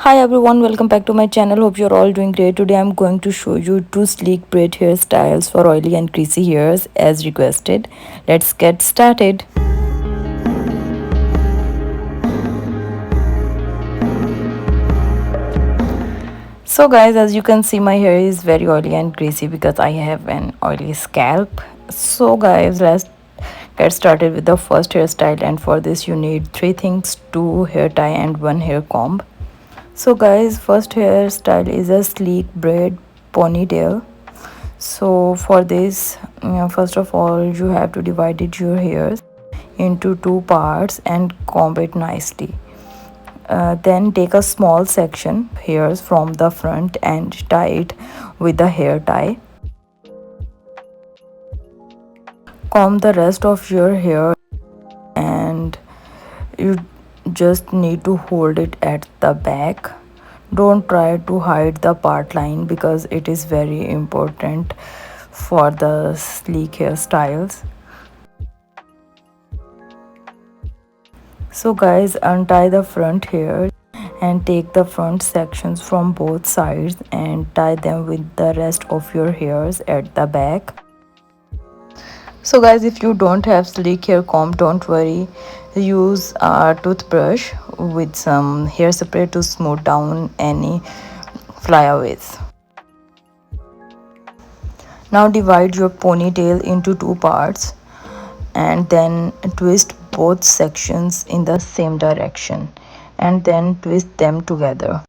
Hi everyone, welcome back to my channel. Hope you're all doing great. Today I'm going to show you two sleek braid hairstyles for oily and greasy hairs as requested. Let's get started. So guys, as you can see, my hair is very oily and greasy because I have an oily scalp. So guys, let's get started with the first hairstyle, and for this you need three things: two hair tie and one hair comb. So guys, first hairstyle is a sleek braid ponytail. So for this, first of all, you have to divide your hairs into two parts and comb it nicely. Then take a small section hairs from the front and tie it with the hair tie. Comb the rest of your hair, and you just need to hold it at the back. Don't try to hide the part line because it is very important for the sleek hairstyles. So guys, untie the front hair and take the front sections from both sides and tie them with the rest of your hairs at the back. So guys, if you don't have sleek hair comb, don't worry. Use a toothbrush with some hairspray to smooth down any flyaways. Now divide your ponytail into two parts and then twist both sections in the same direction and then twist them together.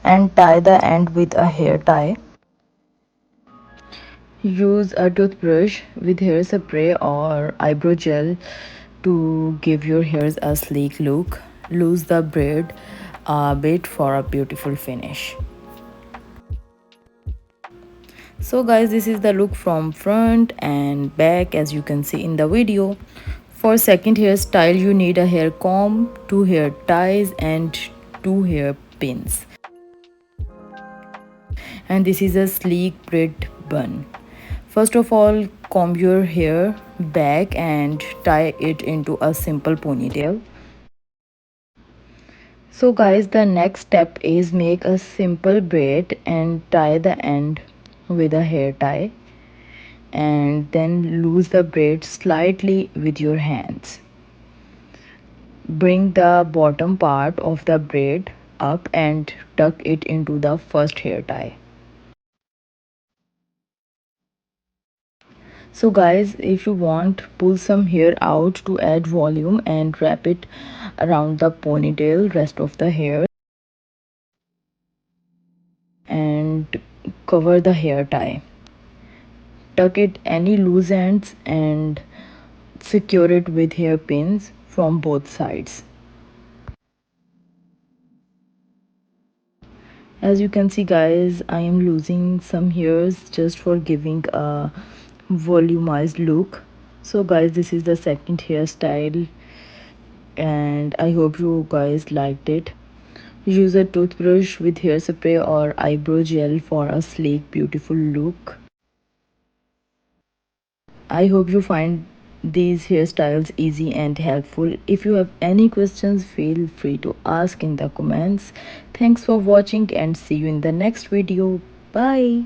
And tie the end with a hair tie. Use a toothbrush with hairspray or eyebrow gel to give your hairs a sleek look. Loose the braid a bit for a beautiful finish. So guys, this is the look from front and back as you can see in the video. For second hairstyle, you need a hair comb, two hair ties and two hair pins. And this is a sleek braid bun. First of all, comb your hair back and tie it into a simple ponytail. So guys, the next step is make a simple braid and tie the end with a hair tie, and then loose the braid slightly with your hands. Bring the bottom part of the braid up and tuck it into the first hair tie. So guys, if you want, pull some hair out to add volume and wrap it around the ponytail rest of the hair and cover the hair tie. Tuck it any loose ends and secure it with hair pins from both sides. As you can see guys, I am losing some hairs just for giving a volumized look. So guys, this is the second hairstyle and I hope you guys liked it. Use a toothbrush with hairspray or eyebrow gel for a sleek, beautiful look. I hope you find these hairstyles easy and helpful. If you have any questions, feel free to ask in the comments. Thanks for watching and see you in the next video. Bye.